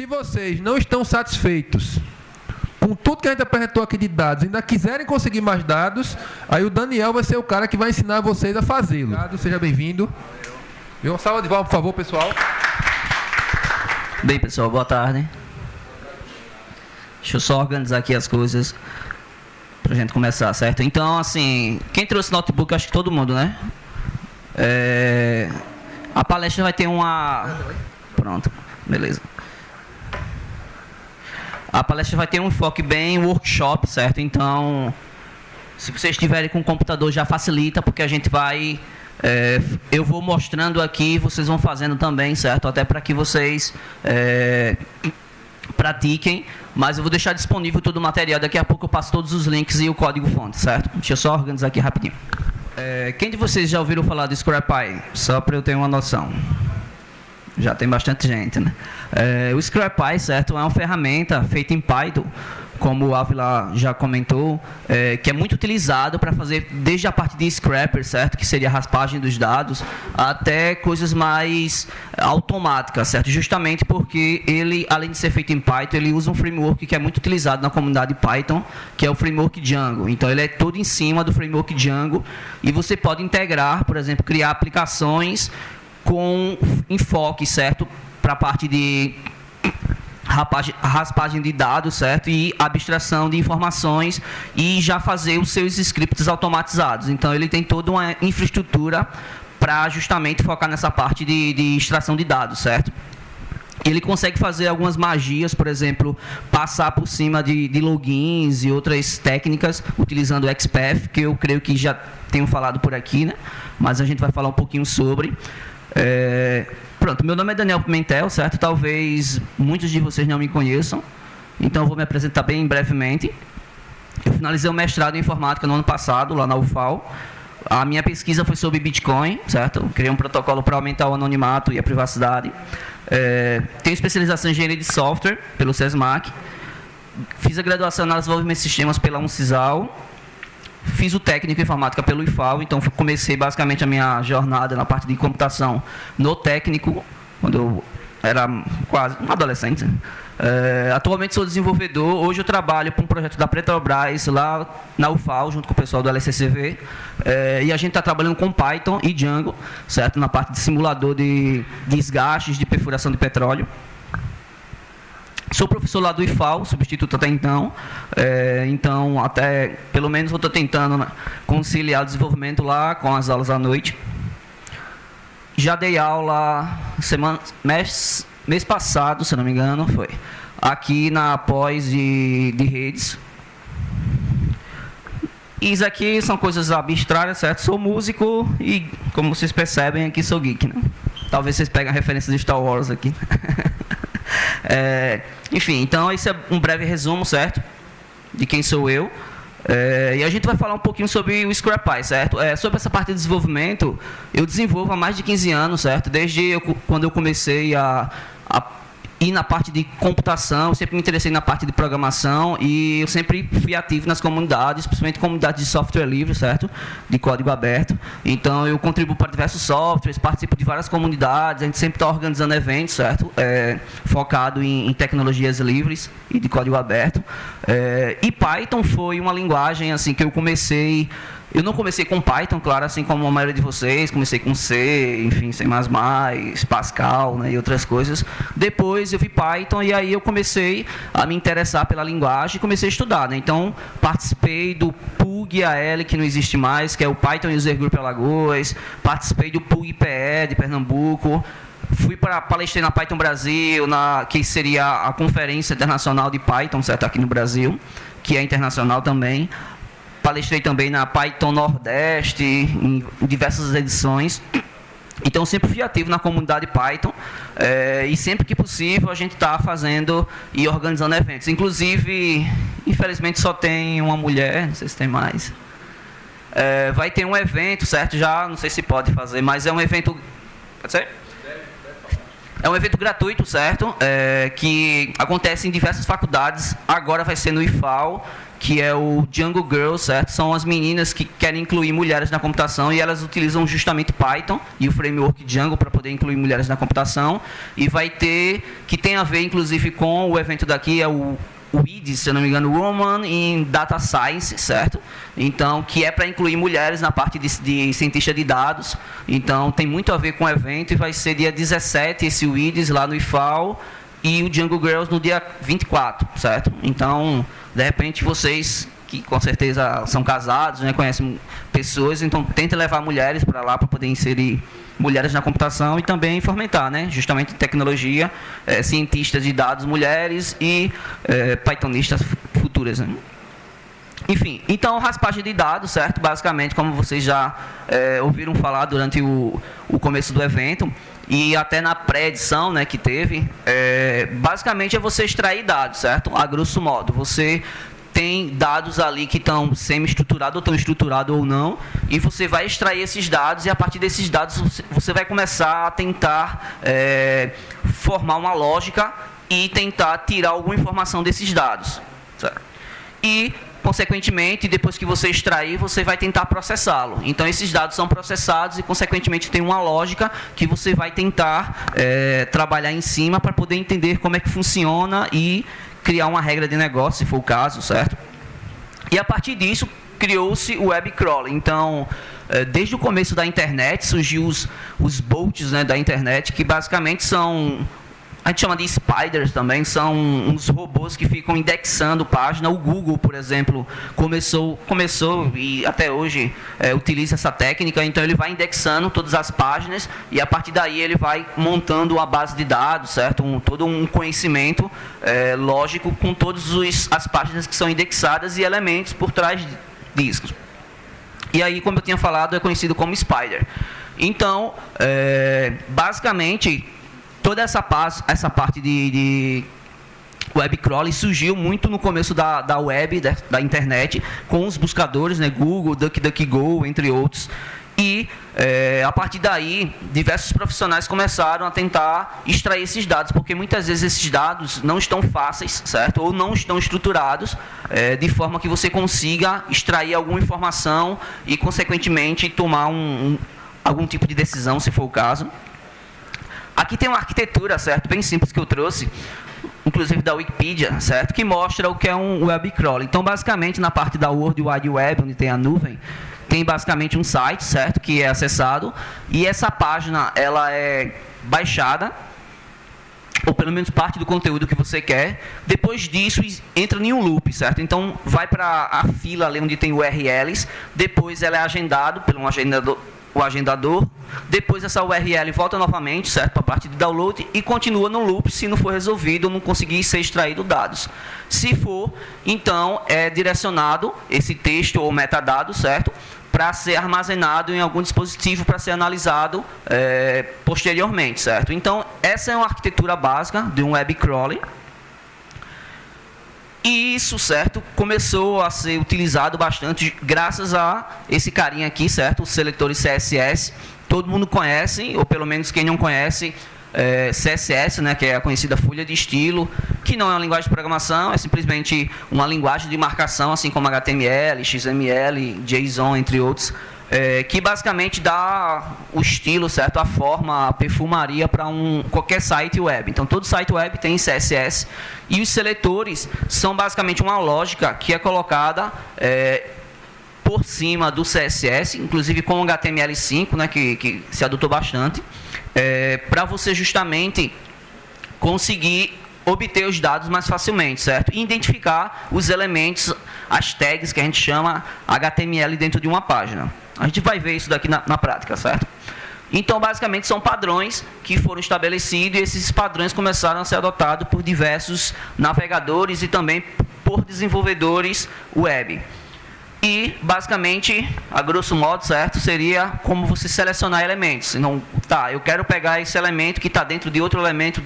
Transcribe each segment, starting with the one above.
Se vocês não estão satisfeitos com tudo que a gente apresentou aqui de dados, ainda quiserem conseguir mais dados, aí o Daniel vai ser o cara que vai ensinar vocês a fazê-lo. Seja bem-vindo. Uma salva de palmas, por favor, pessoal. Bem, pessoal, boa tarde. Deixa eu só organizar aqui as coisas pra gente começar, certo? Então, assim, quem trouxe notebook, acho que todo mundo, né? A palestra vai ter uma... Pronto, beleza. A palestra vai ter um enfoque bem workshop, certo? Então, se vocês estiverem com o computador, já facilita, porque a gente vai... eu vou mostrando aqui, vocês vão fazendo também, certo? Até para que vocês pratiquem, mas eu vou deixar disponível todo o material. Daqui a pouco eu passo todos os links e o código-fonte, certo? Deixa eu só organizar aqui rapidinho. Quem de vocês já ouviram falar do ScrapPy? Só para eu ter uma noção. Já tem bastante gente, né? O ScrapPy, certo, é uma ferramenta feita em Python, como o Ávila já comentou, que é muito utilizado para fazer desde a parte de scrapper, certo, que seria a raspagem dos dados, até coisas mais automáticas, certo, justamente porque ele, além de ser feito em Python, ele usa um framework que é muito utilizado na comunidade Python, que é o framework Django. Então, ele é todo em cima do framework Django e você pode integrar, por exemplo, criar aplicações com enfoque, certo, para a parte de raspagem de dados, certo, e abstração de informações e já fazer os seus scripts automatizados. Então, ele tem toda uma infraestrutura para justamente focar nessa parte de extração de dados, certo? Ele consegue fazer algumas magias, por exemplo, passar por cima de logins e outras técnicas utilizando o XPath, que eu creio que já tenho falado por aqui, né? Mas a gente vai falar um pouquinho sobre. Pronto, meu nome é Daniel Pimentel, certo? Talvez muitos de vocês não me conheçam, então eu vou me apresentar bem brevemente. Eu finalizei o mestrado em informática no ano passado, lá na UFAL. A minha pesquisa foi sobre Bitcoin, certo? Eu criei um protocolo para aumentar o anonimato e a privacidade. Tenho especialização em engenharia de software pelo SESMAC. Fiz a graduação em análise de desenvolvimento de sistemas pela Uncisal. Fiz o técnico em informática pelo IFAL, então comecei basicamente a minha jornada na parte de computação no técnico, quando eu era quase um adolescente. Atualmente sou desenvolvedor, hoje eu trabalho para um projeto da Petrobras lá na UFAL, junto com o pessoal do LCCV, e a gente está trabalhando com Python e Django, certo? Na parte de simulador de desgastes de perfuração de petróleo. Sou professor lá do IFAL, substituto até então, então até pelo menos eu estou tentando, né, conciliar o desenvolvimento lá com as aulas à noite. Já dei aula mês passado, se não me engano, foi aqui na pós de redes. E isso aqui são coisas abstratas, certo? Sou músico e, como vocês percebem, aqui sou geek, né? Talvez vocês peguem a referência de Star Wars aqui. Enfim, então esse é um breve resumo, certo? De quem sou eu. E a gente vai falar um pouquinho sobre o ScrapPy, certo? Sobre essa parte de desenvolvimento, eu desenvolvo há mais de 15 anos, certo? Desde quando eu comecei a ir na parte de computação, eu sempre me interessei na parte de programação e eu sempre fui ativo nas comunidades, principalmente comunidades de software livre, certo? De código aberto. Então, eu contribuo para diversos softwares, participo de várias comunidades, a gente sempre está organizando eventos, certo? Focado em tecnologias livres e de código aberto. E Python foi uma linguagem assim, que eu comecei... Eu não comecei com Python, claro, assim como a maioria de vocês, comecei com C, enfim, C++, Pascal, né, e outras coisas. Depois eu vi Python e aí eu comecei a me interessar pela linguagem e comecei a estudar, né? Então, participei do PUG-AL, que não existe mais, que é o Python User Group Alagoas, participei do PUG-PE de Pernambuco, fui para palestrei na Python Brasil, que seria a Conferência Internacional de Python, certo, aqui no Brasil, que é internacional também. Palestrei também na Python Nordeste, em diversas edições. Então, sempre fui ativo na comunidade Python. E sempre que possível, a gente está fazendo e organizando eventos. Inclusive, infelizmente, só tem uma mulher, não sei se tem mais. Vai ter um evento, certo? Já, não sei se pode fazer, mas é um evento... Pode ser? É um evento gratuito, certo? Que acontece em diversas faculdades. Agora vai ser no IFAL. que é o Django Girls, certo? São as meninas que querem incluir mulheres na computação e elas utilizam justamente Python e o framework Django para poder incluir mulheres na computação. E vai ter, que tem a ver inclusive com o evento daqui, é o IDS, se eu não me engano, Woman in Data Science, certo? Então, que é para incluir mulheres na parte de cientista de dados. Então, tem muito a ver com o evento e vai ser dia 17 esse IDS lá no IFAL e o Django Girls no dia 24, certo? Então, de repente, vocês que com certeza são casados, né, conhecem pessoas, então tentem levar mulheres para lá para poder inserir mulheres na computação e também fomentar, né, justamente tecnologia, cientistas de dados mulheres e pythonistas futuras, né? Enfim, então raspagem de dados, certo? Basicamente, como vocês já ouviram falar durante o começo do evento e até na pré-edição, né, que teve, basicamente é você extrair dados, certo? A grosso modo, você tem dados ali que estão semi-estruturados ou estão estruturados ou não, e você vai extrair esses dados e a partir desses dados você vai começar a tentar formar uma lógica e tentar tirar alguma informação desses dados, certo? E consequentemente, depois que você extrair, você vai tentar processá-lo. Então, esses dados são processados e, consequentemente, tem uma lógica que você vai tentar trabalhar em cima para poder entender como é que funciona e criar uma regra de negócio, se for o caso, certo? E, a partir disso, criou-se o web crawling. Então, desde o começo da internet, surgiu os bots, né, da internet, que basicamente são... A gente chama de spiders também, são uns robôs que ficam indexando página. O Google, por exemplo, começou e até hoje utiliza essa técnica. Então, ele vai indexando todas as páginas e, a partir daí, ele vai montando uma base de dados, certo? Todo um conhecimento lógico com todas as páginas que são indexadas e elementos por trás disso. E aí, como eu tinha falado, é conhecido como spider. Então, basicamente... Toda essa parte de web crawling surgiu muito no começo da web, da internet, com os buscadores, né, Google, DuckDuckGo, entre outros. E, a partir daí, diversos profissionais começaram a tentar extrair esses dados, porque muitas vezes esses dados não estão fáceis, certo? Ou não estão estruturados, de forma que você consiga extrair alguma informação e, consequentemente, tomar algum tipo de decisão, se for o caso. Aqui tem uma arquitetura, certo, bem simples que eu trouxe, inclusive da Wikipedia, certo, que mostra o que é um web crawler. Então, basicamente, na parte da World Wide Web, onde tem a nuvem, tem basicamente um site, certo, que é acessado, e essa página, ela é baixada, ou pelo menos parte do conteúdo que você quer. Depois disso, entra em um loop, certo? Então, vai para a fila ali onde tem URLs, depois ela é agendado por um agendador, depois essa URL volta novamente, certo, para a parte de download e continua no loop se não for resolvido ou não conseguir ser extraído dados. Se for, então, é direcionado esse texto ou metadado, certo, para ser armazenado em algum dispositivo para ser analisado posteriormente, certo? Então, essa é uma arquitetura básica de um web crawling. E isso, certo, começou a ser utilizado bastante graças a esse carinha aqui, certo, os seletores CSS. Todo mundo conhece, ou pelo menos quem não conhece, CSS, né, que é a conhecida folha de estilo, que não é uma linguagem de programação, é simplesmente uma linguagem de marcação, assim como HTML, XML, JSON, entre outros, que basicamente dá o estilo, certo, a forma, a perfumaria para qualquer site web. Então, todo site web tem CSS e os seletores são basicamente uma lógica que é colocada por cima do CSS, inclusive com o HTML5, né, que se adotou bastante, para você justamente conseguir obter os dados mais facilmente, certo? E identificar os elementos, as tags que a gente chama HTML dentro de uma página. A gente vai ver isso daqui na prática, certo? Então, basicamente, são padrões que foram estabelecidos e esses padrões começaram a ser adotados por diversos navegadores e também por desenvolvedores web. E, basicamente, a grosso modo, certo, seria como você selecionar elementos. Então, tá, eu quero pegar esse elemento que está dentro de outro elemento,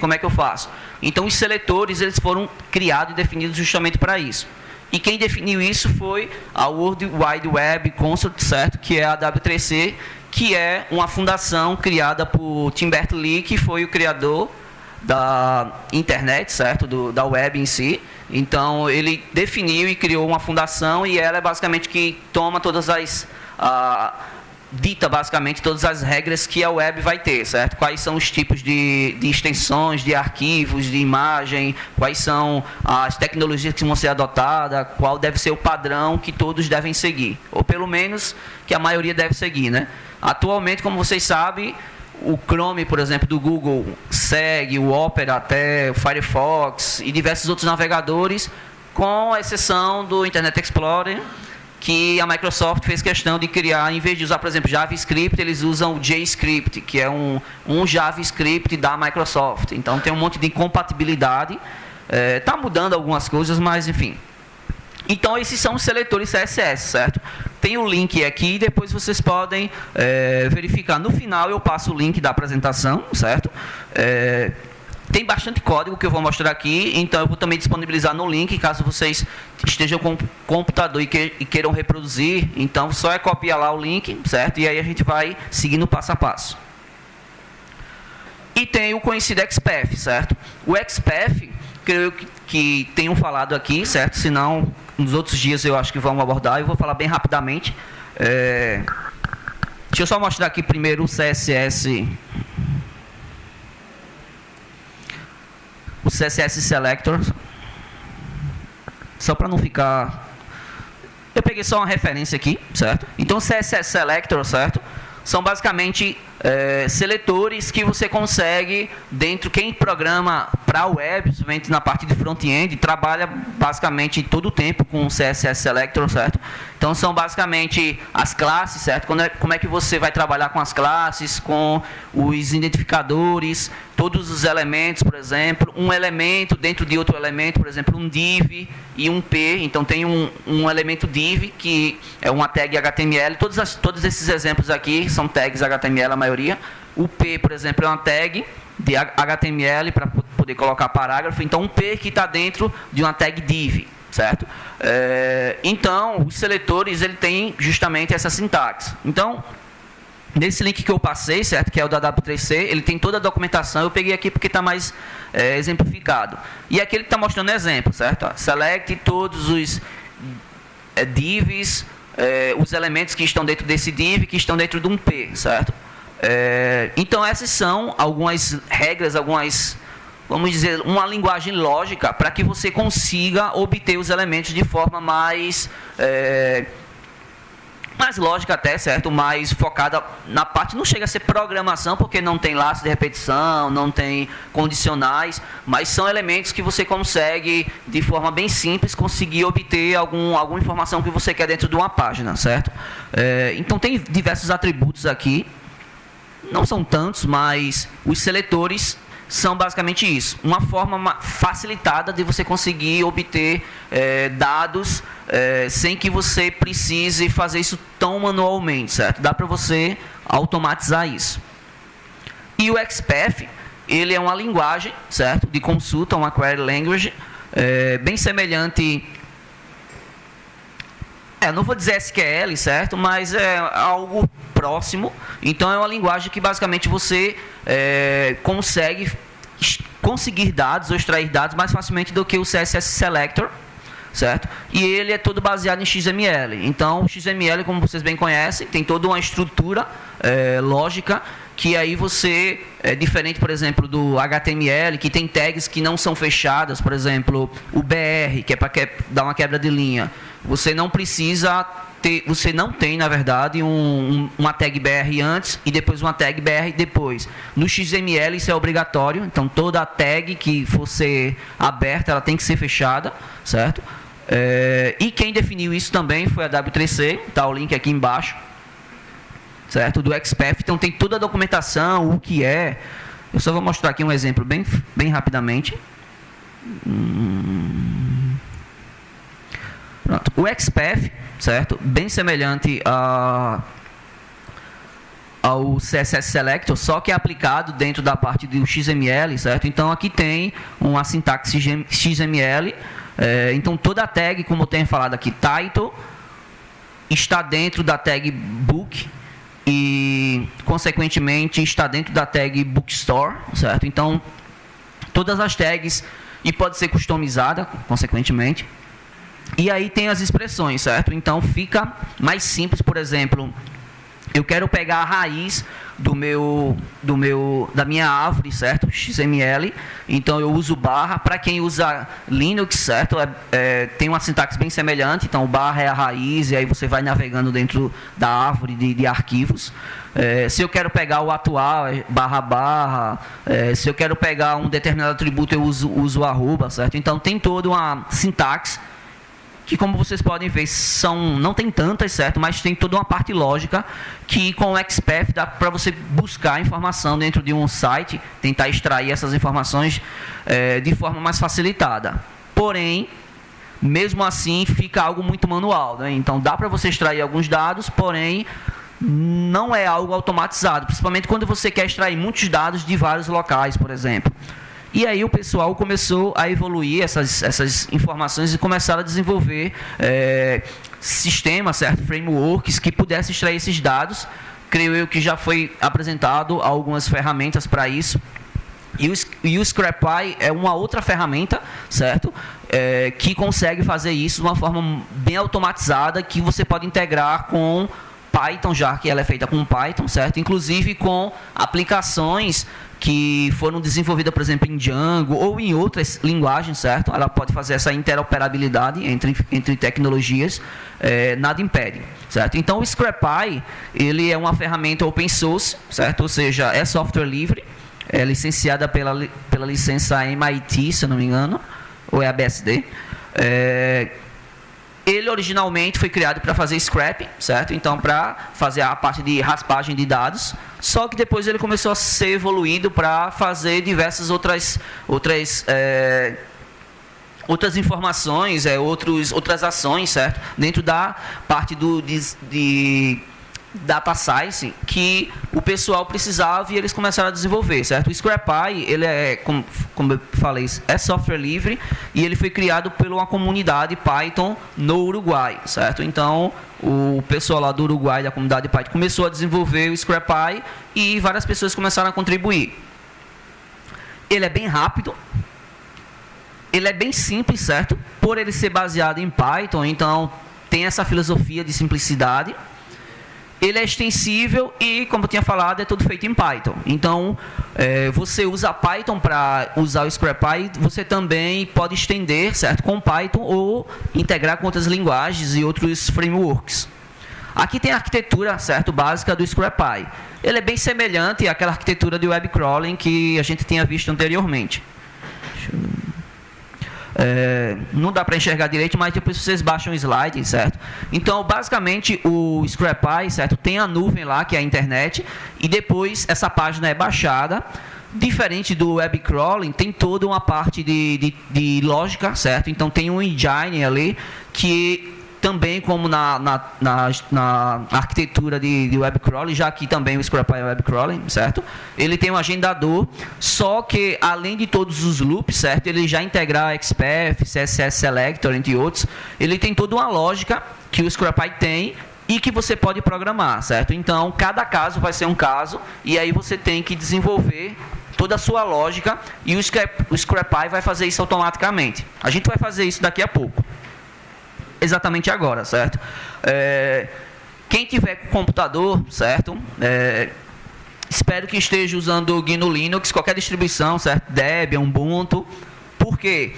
como é que eu faço? Então, os seletores, eles foram criados e definidos justamente para isso. E quem definiu isso foi a World Wide Web Council, certo, que é a W3C, que é uma fundação criada por Tim Berners-Lee, que foi o criador da internet, certo? Da web em si. Então, ele definiu e criou uma fundação e ela é basicamente que toma todas as... dita basicamente todas as regras que a web vai ter, certo? Quais são os tipos de extensões, de arquivos, de imagem, quais são as tecnologias que vão ser adotadas, qual deve ser o padrão que todos devem seguir, ou pelo menos que a maioria deve seguir, né? Atualmente, como vocês sabem, o Chrome, por exemplo, do Google segue, o Opera até, o Firefox e diversos outros navegadores, com a exceção do Internet Explorer, que a Microsoft fez questão de criar, em vez de usar, por exemplo, JavaScript, eles usam o JScript, que é um JavaScript da Microsoft. Então, tem um monte de incompatibilidade. Está mudando algumas coisas, mas, enfim. Então, esses são os seletores CSS, certo? Tem o link aqui, depois vocês podem verificar. No final, eu passo o link da apresentação, certo? Tem bastante código que eu vou mostrar aqui, então eu vou também disponibilizar no link, caso vocês estejam com o computador e queiram reproduzir, então só é copiar lá o link, certo? E aí a gente vai seguindo passo a passo. E tem o conhecido XPath, certo? O XPath, creio que tenham falado aqui, certo? Se não, nos outros dias eu acho que vamos abordar, eu vou falar bem rapidamente. Deixa eu só mostrar aqui primeiro o CSS... O CSS Selector, só para não ficar... Eu peguei só uma referência aqui, certo? Então, o CSS Selector, certo? São basicamente seletores que você consegue dentro... Quem programa para a web, principalmente na parte de front-end, trabalha basicamente todo o tempo com o CSS Selector, certo? Então, são basicamente as classes, certo? Como é que você vai trabalhar com as classes, com os identificadores, todos os elementos, por exemplo, um elemento dentro de outro elemento, por exemplo, um div e um p. Então, tem um elemento div, que é uma tag HTML. Todos esses exemplos aqui são tags HTML, a maioria. O p, por exemplo, é uma tag de HTML para poder colocar parágrafo. Então, um p que está dentro de uma tag div, certo? Então, os seletores, ele tem justamente essa sintaxe. Então, nesse link que eu passei, certo, que é o da W3C, ele tem toda a documentação. Eu peguei aqui porque está mais exemplificado. E aqui ele está mostrando exemplo, certo? Select todos os divs, os elementos que estão dentro desse div, que estão dentro de um P, certo? Então, essas são algumas regras, vamos dizer, uma linguagem lógica para que você consiga obter os elementos de forma mais lógica até, certo? Mais focada na parte, não chega a ser programação, porque não tem laço de repetição, não tem condicionais, mas são elementos que você consegue, de forma bem simples, conseguir obter alguma informação que você quer dentro de uma página, certo? Então, tem diversos atributos aqui, não são tantos, mas os seletores são basicamente isso, uma forma facilitada de você conseguir obter dados sem que você precise fazer isso tão manualmente, certo? Dá para você automatizar isso. E o XPath, ele é uma linguagem, certo? De consulta, uma query language, bem semelhante... não vou dizer SQL, certo? Mas é algo próximo. Então, é uma linguagem que, basicamente, você consegue conseguir dados ou extrair dados mais facilmente do que o CSS Selector, certo? E ele é todo baseado em XML. Então, o XML, como vocês bem conhecem, tem toda uma estrutura lógica, que aí você, diferente, por exemplo, do HTML, que tem tags que não são fechadas, por exemplo, o BR, que é para dar uma quebra de linha. Você não precisa ter, você não tem, na verdade, uma tag BR antes e depois uma tag BR depois. No XML isso é obrigatório, então toda a tag que for ser aberta, ela tem que ser fechada, certo? E quem definiu isso também foi a W3C, tá o link aqui embaixo, certo? Do XPath, então tem toda a documentação, o que é. Eu só vou mostrar aqui um exemplo bem rapidamente. Pronto. O XPath, certo? Bem semelhante ao CSS Selector, só que é aplicado dentro da parte do XML, certo? Então, aqui tem uma sintaxe XML. Então, toda a tag, como eu tenho falado aqui, title, está dentro da tag book e, consequentemente, está dentro da tag bookstore, certo? Então, todas as tags e pode ser customizada, consequentemente. E aí tem as expressões, certo? Então fica mais simples, por exemplo, eu quero pegar a raiz da minha árvore, certo? XML. Então eu uso barra. Para quem usa Linux, certo? Tem uma sintaxe bem semelhante. Então barra é a raiz e aí você vai navegando dentro da árvore de arquivos. Se eu quero pegar o atual, barra. Se eu quero pegar um determinado atributo, eu uso o arroba, certo? Então tem toda uma sintaxe que, como vocês podem ver, não tem tantas, certo? Mas tem toda uma parte lógica que com o XPath dá para você buscar informação dentro de um site, tentar extrair essas informações de forma mais facilitada. Porém, mesmo assim, fica algo muito manual, né? Então, dá para você extrair alguns dados, porém, não é algo automatizado, principalmente quando você quer extrair muitos dados de vários locais, por exemplo. E aí o pessoal começou a evoluir essas informações e começaram a desenvolver sistemas, certo? Frameworks que pudessem extrair esses dados. Creio eu que já foi apresentado algumas ferramentas para isso. E o ScrapPy é uma outra ferramenta, certo? Que consegue fazer isso de uma forma bem automatizada, que você pode integrar com Python, já que ela é feita com Python, certo? Inclusive com aplicações que foram desenvolvidas, por exemplo, em Django ou em outras linguagens, certo? Ela pode fazer essa interoperabilidade entre tecnologias, nada impede, certo? Então, o ScrapPy, ele é uma ferramenta open source, certo? Ou seja, é software livre, é licenciada pela licença MIT, se eu não me engano, ou é a BSD. Ele originalmente foi criado para fazer scraping, certo? Então, para fazer a parte de raspagem de dados. Só que depois ele começou a ser evoluído para fazer diversas outras informações, outras ações, certo? Dentro da parte de data science que o pessoal precisava e eles começaram a desenvolver, certo? O ScrapPy, ele como eu falei, é software livre e ele foi criado por uma comunidade Python no Uruguai, certo? Então, o pessoal lá do Uruguai, da comunidade Python, começou a desenvolver o ScrapPy e várias pessoas começaram a contribuir. Ele é bem rápido, ele é bem simples, certo? Por ele ser baseado em Python, então tem essa filosofia de simplicidade. Ele é extensível e, como eu tinha falado, é tudo feito em Python. Então, você usa Python para usar o ScrapPy, você também pode estender, certo, com Python ou integrar com outras linguagens e outros frameworks. Aqui tem a arquitetura, certo, básica do ScrapPy. Ele é bem semelhante àquela arquitetura de web crawling que a gente tinha visto anteriormente. Não dá para enxergar direito, mas depois vocês baixam o slide, certo? Então, basicamente, o ScrapPy, certo, tem a nuvem lá, que é a internet, e depois essa página é baixada. Diferente do web crawling, tem toda uma parte de lógica, certo? Então, tem um engine ali que também, como na arquitetura de web crawling, já que também o ScrapPy é web crawling, certo? Ele tem um agendador, só que além de todos os loops, certo? Ele já integra XPath, CSS Selector, entre outros. Ele tem toda uma lógica que o ScrapPy tem e que você pode programar, certo? Então, cada caso vai ser um caso e aí você tem que desenvolver toda a sua lógica e o ScrapPy vai fazer isso automaticamente. A gente vai fazer isso daqui a pouco. Exatamente agora, certo? Quem tiver com computador, certo? Espero que esteja usando o GNU Linux, qualquer distribuição, certo? Debian, Ubuntu. Por quê?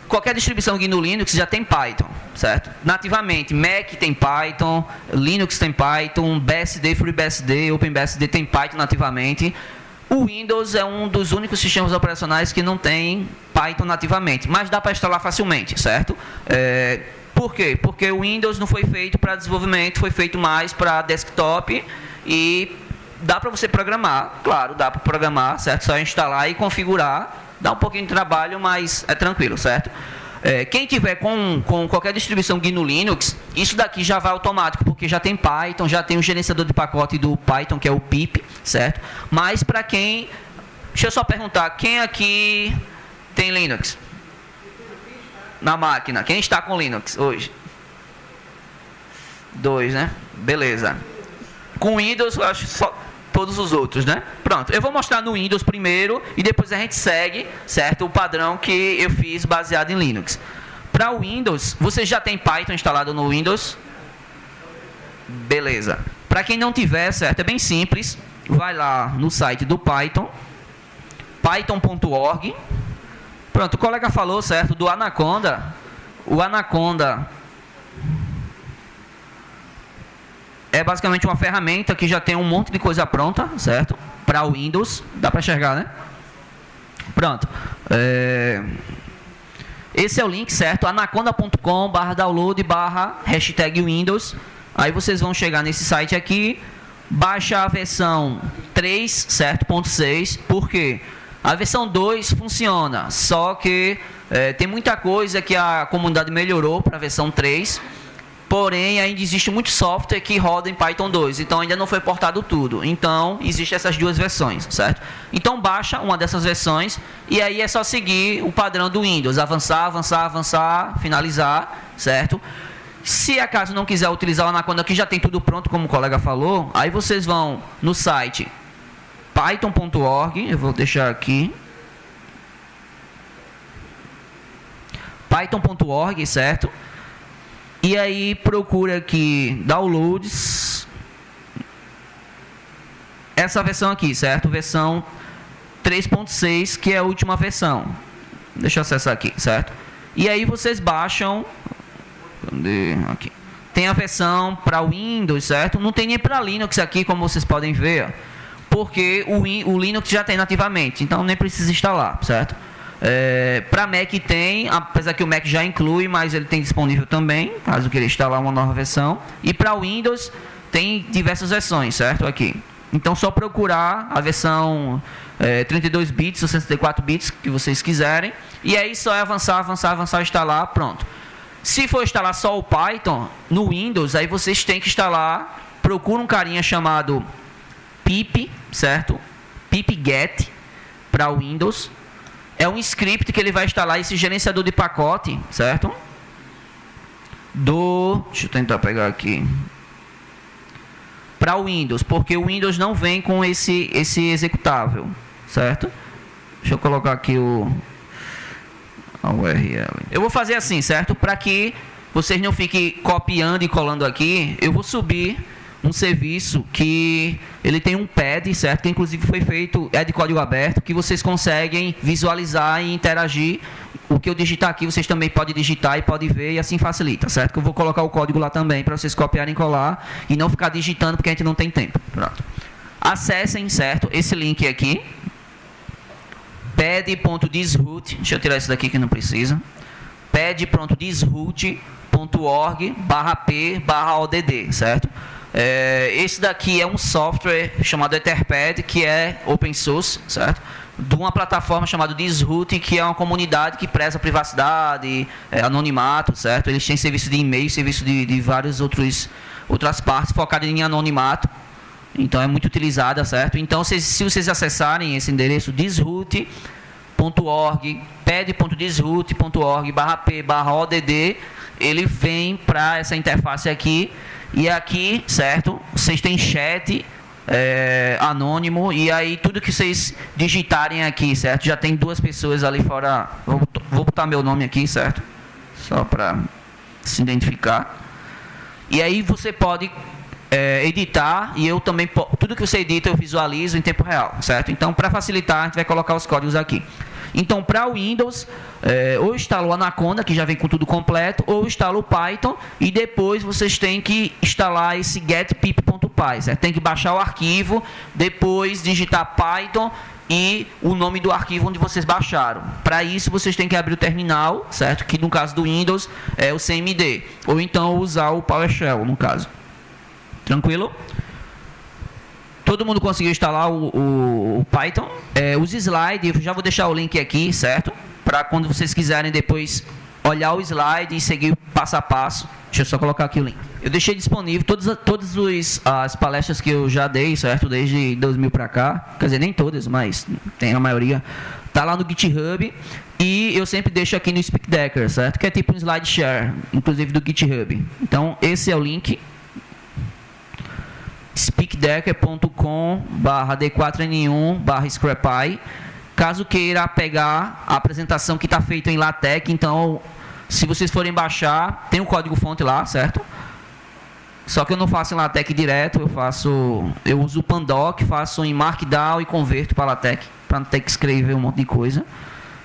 Qualquer distribuição GNU Linux já tem Python, certo? Nativamente, Mac tem Python, Linux tem Python, BSD, FreeBSD, OpenBSD tem Python nativamente. O Windows é um dos únicos sistemas operacionais que não tem Python nativamente, mas dá para instalar facilmente, certo? Por quê? Porque o Windows não foi feito para desenvolvimento, foi feito mais para desktop e dá para você programar, claro, dá para programar, certo? Só instalar e configurar, dá um pouquinho de trabalho, mas é tranquilo, certo? Quem tiver com qualquer distribuição GNU Linux, isso daqui já vai automático, porque já tem Python, já tem o gerenciador de pacote do Python, que é o pip, certo? Mas para quem... Deixa eu só perguntar, quem aqui tem Linux? Na máquina. Quem está com Linux hoje? 2, né? Beleza. Com Windows, eu acho que só todos os outros, né? Pronto, eu vou mostrar no Windows primeiro e depois a gente segue, certo? O padrão que eu fiz baseado em Linux. Para o Windows, você já tem Python instalado no Windows? Beleza. Para quem não tiver, certo? É bem simples. Vai lá no site do Python, python.org. Pronto, o colega falou, certo? Do Anaconda. O Anaconda é basicamente uma ferramenta que já tem um monte de coisa pronta, certo? Para o Windows. Dá para enxergar, né? Pronto. Esse é o link, certo? anaconda.com/download/#Windows. Aí vocês vão chegar nesse site aqui, baixa a versão 3, certo? .6. Por quê? A versão 2 funciona, só que tem muita coisa que a comunidade melhorou para a versão 3. Porém, ainda existe muito software que roda em Python 2, então ainda não foi portado tudo. Então, existem essas duas versões, certo? Então, baixa uma dessas versões e aí é só seguir o padrão do Windows. Avançar, avançar, avançar, finalizar, certo? Se acaso não quiser utilizar o Anaconda, que já tem tudo pronto, como o colega falou, aí vocês vão no site python.org, eu vou deixar aqui. python.org, certo? E aí procura aqui downloads, essa versão aqui, certo? Versão 3.6, que é a última versão. Deixa eu acessar aqui, certo? E aí vocês baixam, cadê? Aqui. Tem a versão para Windows, certo? Não tem nem para Linux aqui, como vocês podem ver, porque o Linux já tem nativamente, então nem precisa instalar, certo? Para Mac tem, apesar que o Mac já inclui, mas ele tem disponível também, caso queira instalar uma nova versão. E para Windows tem diversas versões, certo? Aqui. Então só procurar a versão 32 bits ou 64 bits que vocês quiserem. E aí só é avançar, avançar, avançar, instalar, pronto. Se for instalar só o Python no Windows, aí vocês têm que instalar, procura um carinha chamado pip, certo? pipget para o Windows. É um script que ele vai instalar esse gerenciador de pacote, certo? Deixa eu tentar pegar aqui. Para o Windows, porque o Windows não vem com esse executável, certo? Deixa eu colocar aqui a URL. Eu vou fazer assim, certo? Para que vocês não fiquem copiando e colando aqui, eu vou subir um serviço que ele tem um pad, certo? Que inclusive foi feito, é de código aberto, que vocês conseguem visualizar e interagir. O que eu digitar aqui, vocês também podem digitar e podem ver, e assim facilita, certo? Que eu vou colocar o código lá também, para vocês copiarem e colar, e não ficar digitando, porque a gente não tem tempo. Pronto. Acessem, certo? Esse link aqui, pad.disroot, deixa eu tirar isso daqui que não precisa, pad.disroot.org/p/odd, certo? Esse daqui é um software chamado Etherpad, que é open source, certo? De uma plataforma chamada Disroot, que é uma comunidade que preza privacidade, anonimato, certo? Eles têm serviço de e-mail, serviço de várias outras partes focadas em anonimato. Então é muito utilizada, certo? Então se vocês acessarem esse endereço disroot.org, pad.disroot.org/p/odd, ele vem para essa interface aqui. E aqui, certo, vocês têm chat anônimo, e aí tudo que vocês digitarem aqui, certo, já tem duas pessoas ali fora. Vou botar meu nome aqui, certo, só para se identificar. E aí você pode editar, e eu também, tudo que você edita eu visualizo em tempo real, certo? Então, para facilitar, a gente vai colocar os códigos aqui. Então, para o Windows, ou instala o Anaconda, que já vem com tudo completo, ou instala o Python, e depois vocês têm que instalar esse getpip.py, certo? Tem que baixar o arquivo, depois digitar Python e o nome do arquivo onde vocês baixaram. Para isso, vocês têm que abrir o terminal, certo? Que no caso do Windows é o CMD, ou então usar o PowerShell, no caso. Tranquilo? Todo mundo conseguiu instalar o Python? Os slides, eu já vou deixar o link aqui, certo? Para quando vocês quiserem depois olhar o slide e seguir passo a passo. Deixa eu só colocar aqui o link. Eu deixei disponível todas as palestras que eu já dei, certo? Desde 2000 para cá. Quer dizer, nem todas, mas tem a maioria. Tá lá no GitHub. E eu sempre deixo aqui no SpeakDecker, certo? Que é tipo um slide share, inclusive do GitHub. Então, esse é o link. bitdecker.com/d4n1/scrapy. Caso queira pegar a apresentação que está feita em LaTeX, então, se vocês forem baixar, tem o código-fonte lá, certo? Só que eu não faço em LaTeX direto, eu uso o Pandoc, faço em Markdown e converto para LaTeX, para não ter que escrever um monte de coisa.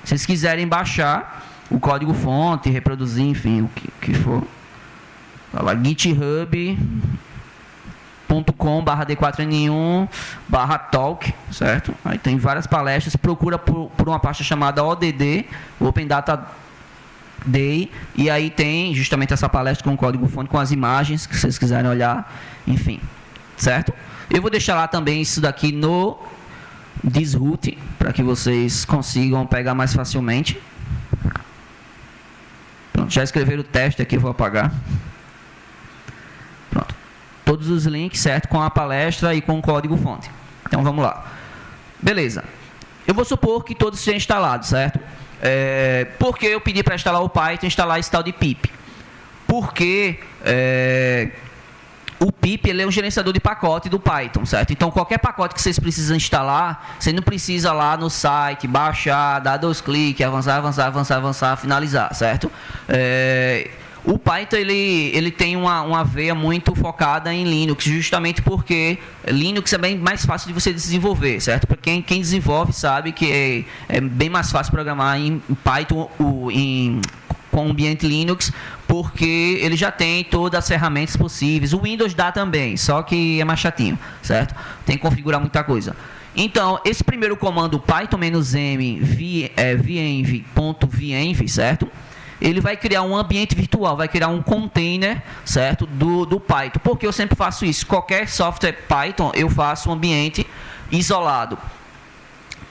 Se vocês quiserem baixar o código-fonte, reproduzir, enfim, o que for, vai lá, github.com/d4n1/talk, certo? Aí tem várias palestras, procura por uma pasta chamada ODD, Open Data Day, e aí tem justamente essa palestra com o código-fonte, com as imagens, que vocês quiserem olhar, enfim, certo? Eu vou deixar lá também isso daqui no Disroot, para que vocês consigam pegar mais facilmente. Pronto, já escreveram o teste aqui, vou apagar. Pronto. Todos os links, certo? Com a palestra e com o código-fonte. Então, vamos lá. Beleza. Eu vou supor que todos sejam instalados, certo? Porque eu pedi para instalar o Python, instalar esse tal de pip. Porque o pip ele é um gerenciador de pacote do Python, certo? Então, qualquer pacote que vocês precisam instalar, você não precisa lá no site, baixar, dar 2 cliques, avançar, finalizar, certo? O Python ele tem uma veia muito focada em Linux, justamente porque Linux é bem mais fácil de você desenvolver, certo? Para quem desenvolve sabe que é bem mais fácil programar em Python com o ambiente Linux, porque ele já tem todas as ferramentas possíveis. O Windows dá também, só que é mais chatinho, certo? Tem que configurar muita coisa. Então, esse primeiro comando python-m venv.venv, certo? Ele vai criar um ambiente virtual, vai criar um container, certo, do Python. Porque eu sempre faço isso. Qualquer software Python, eu faço um ambiente isolado.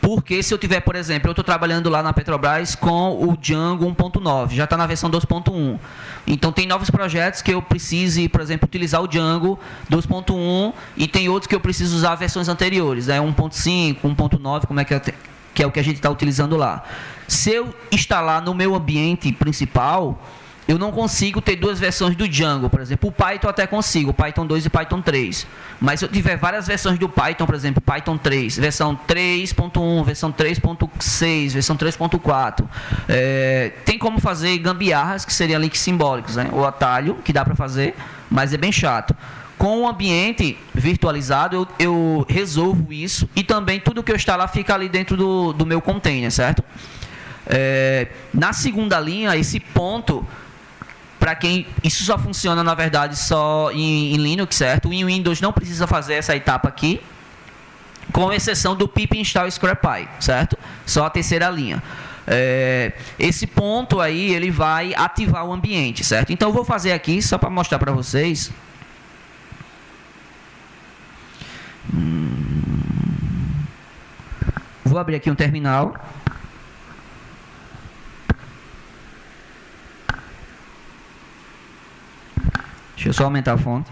Porque se eu tiver, por exemplo, eu estou trabalhando lá na Petrobras com o Django 1.9, já está na versão 2.1. Então, tem novos projetos que eu precise, por exemplo, utilizar o Django 2.1 e tem outros que eu preciso usar versões anteriores, 1.5, 1.9, como é que é o que a gente está utilizando lá. Se eu instalar no meu ambiente principal, eu não consigo ter 2 versões do Django, por exemplo. O Python até consigo, Python 2 e Python 3. Mas se eu tiver várias versões do Python, por exemplo, Python 3, versão 3.1, versão 3.6, versão 3.4, tem como fazer gambiarras, que seriam links simbólicos, né? O atalho, que dá para fazer, mas é bem chato. Com o ambiente virtualizado, eu resolvo isso e também tudo que eu instalar fica ali dentro do meu container, certo? Na segunda linha, esse ponto, para quem isso só funciona, na verdade, só em Linux, certo? Em Windows não precisa fazer essa etapa aqui, com exceção do pip install scrapy, certo? Só a terceira linha. Esse ponto aí, ele vai ativar o ambiente, certo? Então, eu vou fazer aqui, só para mostrar para vocês. Vou abrir aqui um terminal. Deixa eu só aumentar a fonte.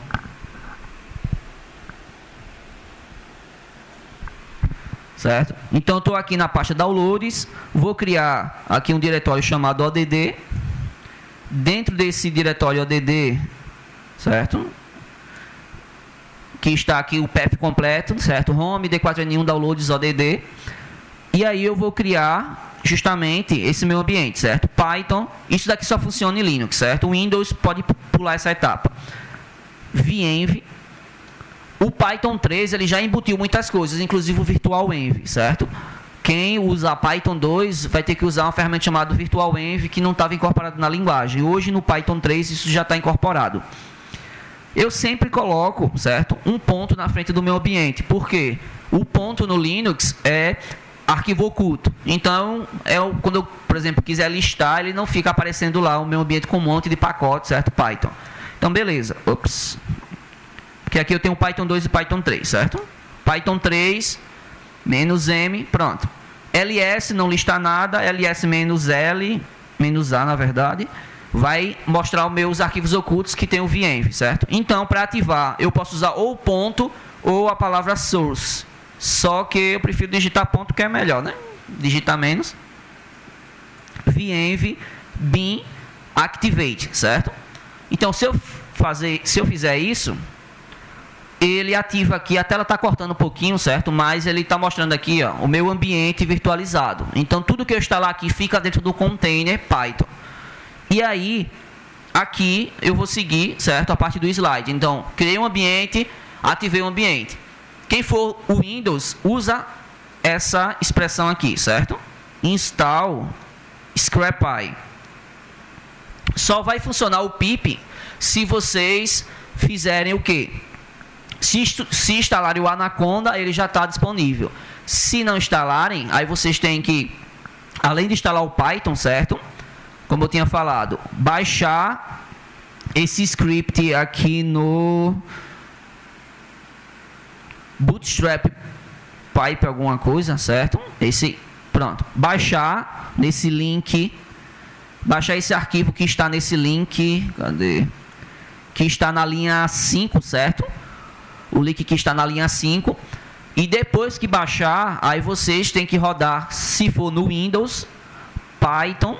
Certo? Então, estou aqui na pasta Downloads. Vou criar aqui um diretório chamado ODD. Dentro desse diretório ODD, certo? Que está aqui o path completo, certo? Home, D4N1, Downloads, ODD. E aí eu vou criar justamente esse meu ambiente, certo? Python, isso daqui só funciona em Linux, certo? O Windows pode pular essa etapa. venv. O Python 3, ele já embutiu muitas coisas, inclusive o virtualenv, certo? Quem usa Python 2 vai ter que usar uma ferramenta chamada virtualenv, que não estava incorporado na linguagem. Hoje, no Python 3, isso já está incorporado. Eu sempre coloco, certo, um ponto na frente do meu ambiente. Por quê? O ponto no Linux é arquivo oculto. Então, quando eu, por exemplo, quiser listar, ele não fica aparecendo lá o meu ambiente com um monte de pacotes, certo? Python. Então, beleza. Ops. Porque aqui eu tenho Python 2 e Python 3, certo? Python 3, -m, pronto. ls não lista nada, ls -l, -a, na verdade, vai mostrar os meus arquivos ocultos que tem o venv, certo? Então, para ativar, eu posso usar ou ponto ou a palavra source. Só que eu prefiro digitar ponto, que é melhor, né? Digitar menos. venv bin activate, certo? Então, se eu fizer isso, ele ativa aqui, a tela está cortando um pouquinho, certo? Mas ele está mostrando aqui, ó, o meu ambiente virtualizado. Então, tudo que eu instalar aqui fica dentro do container Python. E aí, aqui eu vou seguir, certo? A parte do slide. Então, criei um ambiente, ativei o ambiente. Quem for o Windows, usa essa expressão aqui, certo? Install scrapy. Só vai funcionar o pip se vocês fizerem o quê? Se instalarem o Anaconda, ele já está disponível. Se não instalarem, aí vocês têm que, além de instalar o Python, certo? Como eu tinha falado, baixar esse script aqui no Bootstrap Pipe alguma coisa, certo? Pronto. Baixar nesse link, baixar esse arquivo que está nesse link, cadê? Que está na linha 5, certo? O link que está na linha 5. E depois que baixar, aí vocês têm que rodar, se for no Windows, Python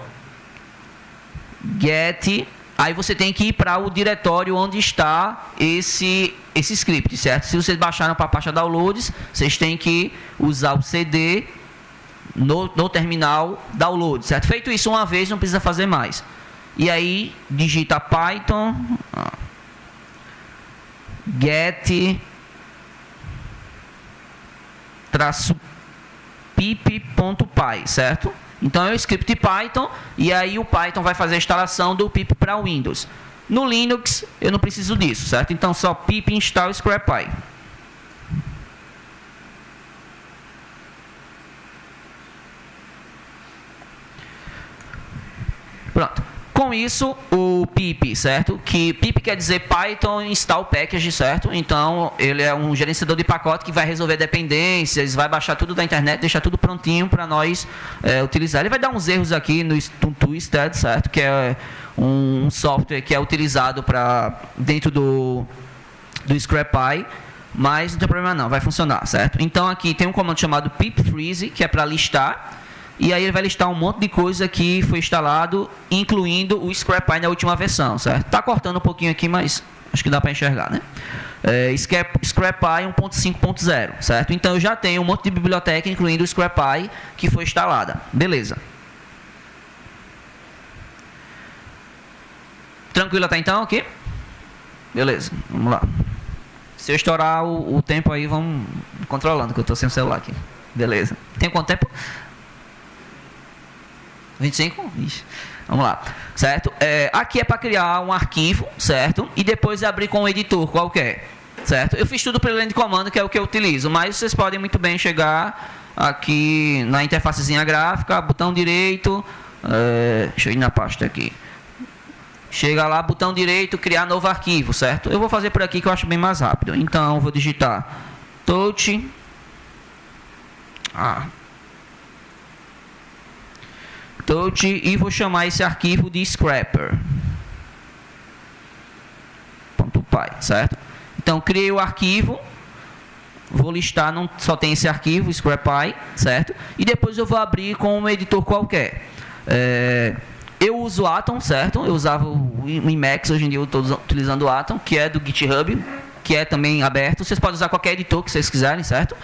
get. Aí você tem que ir para o diretório onde está esse script, certo? Se vocês baixaram para a pasta downloads, vocês têm que usar o CD no terminal download, certo? Feito isso uma vez, não precisa fazer mais. E aí digita Python get -pip.py, certo? Então é o script Python e aí o Python vai fazer a instalação do pip para o Windows. No Linux eu não preciso disso, certo? Então só pip install scrapy. Pronto. Com isso, o pip, certo? Que pip quer dizer Python Install Package, certo? Então, ele é um gerenciador de pacote que vai resolver dependências, vai baixar tudo da internet, deixar tudo prontinho para nós utilizar. Ele vai dar uns erros aqui no Twisted, certo? Que é um software que é utilizado dentro do scrapy, mas não tem problema não, vai funcionar, certo? Então, aqui tem um comando chamado pip freeze, que é para listar. E aí ele vai listar um monte de coisa que foi instalado, incluindo o scrapy na última versão, certo? Tá cortando um pouquinho aqui, mas acho que dá para enxergar, né? Scrapy 1.5.0, certo? Então eu já tenho um monte de biblioteca, incluindo o scrapy, que foi instalada. Beleza. Tranquilo até então aqui? Beleza, vamos lá. Se eu estourar o tempo aí, vamos controlando, que eu estou sem o celular aqui. Beleza. Tem quanto tempo? 25? Ixi. Vamos lá, certo? Aqui é para criar um arquivo, certo? E depois abrir com um editor qualquer, certo? Eu fiz tudo pela linha de comando, que é o que eu utilizo, mas vocês podem muito bem chegar aqui na interfacezinha gráfica, botão direito, deixa eu ir na pasta aqui. Chega lá, botão direito, criar novo arquivo, certo? Eu vou fazer por aqui que eu acho bem mais rápido. Então, vou digitar touch. Touch e vou chamar esse arquivo de scrapper.py, certo? Então, criei o arquivo, vou listar, não só tem esse arquivo, scrapy, certo? E depois eu vou abrir com um editor qualquer. Eu uso Atom, certo? Eu usava o Emacs, hoje em dia eu estou utilizando o Atom, que é do GitHub, que é também aberto. Vocês podem usar qualquer editor que vocês quiserem, certo?